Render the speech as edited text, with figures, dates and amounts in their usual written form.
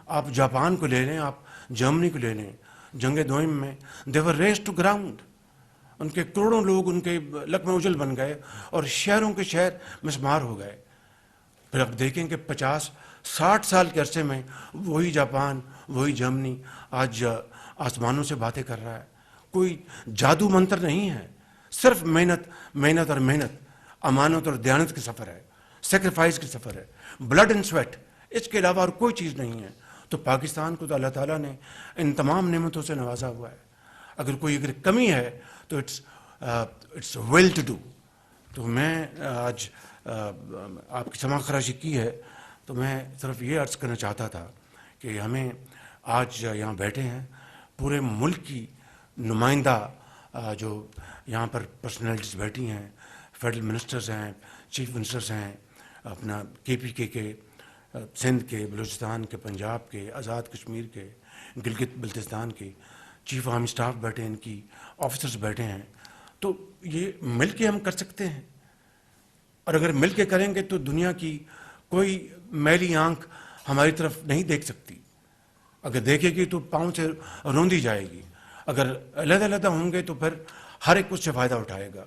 آپ جاپان کو لے لیں, آپ جرمنی کو لے لیں, جنگ دوئم میں دے ور ریزڈ ٹو گراؤنڈ. ان کے کروڑوں لوگ ان کے لقمہ اجل بن گئے اور شہروں کے شہر مسمار ہو گئے. پھر آپ دیکھیں کہ 50-60 سال کے عرصے میں وہی جاپان, وہی جرمنی آج آسمانوں سے باتیں کر رہا ہے. کوئی جادو منتر نہیں ہے, صرف محنت محنت اور محنت, امانت اور دیانت کے سفر ہے, سیکریفائس کے سفر ہے, بلڈ اینڈ سویٹ, اس کے علاوہ اور کوئی چیز نہیں ہے. تو پاکستان کو تو اللہ تعالیٰ نے ان تمام نعمتوں سے نوازا ہوا ہے. اگر کمی ہے تو اٹس ویل ٹو ڈو. تو میں آج آپ کی سماع خراشی کی ہے تو میں صرف یہ عرض کرنا چاہتا تھا کہ ہمیں آج یہاں بیٹھے ہیں پورے ملک کی نمائندہ جو یہاں پر پرسنالٹیز بیٹھی ہیں, فیڈرل منسٹرز ہیں, چیف منسٹرز ہیں, اپنا کے سندھ کے, بلوچستان کے, پنجاب کے, آزاد کشمیر کے, گلگت بلتستان کے چیف آرمی اسٹاف بیٹھے ہیں, ان کی آفیسرز بیٹھے ہیں. تو یہ مل کے ہم کر سکتے ہیں, اور اگر مل کے کریں گے تو دنیا کی کوئی میلی آنکھ ہماری طرف نہیں دیکھ سکتی. اگر دیکھے گی تو پاؤں سے روندی جائے گی. اگر علیحدہ علیحدہ ہوں گے تو پھر ہر ایک اس سے فائدہ اٹھائے گا.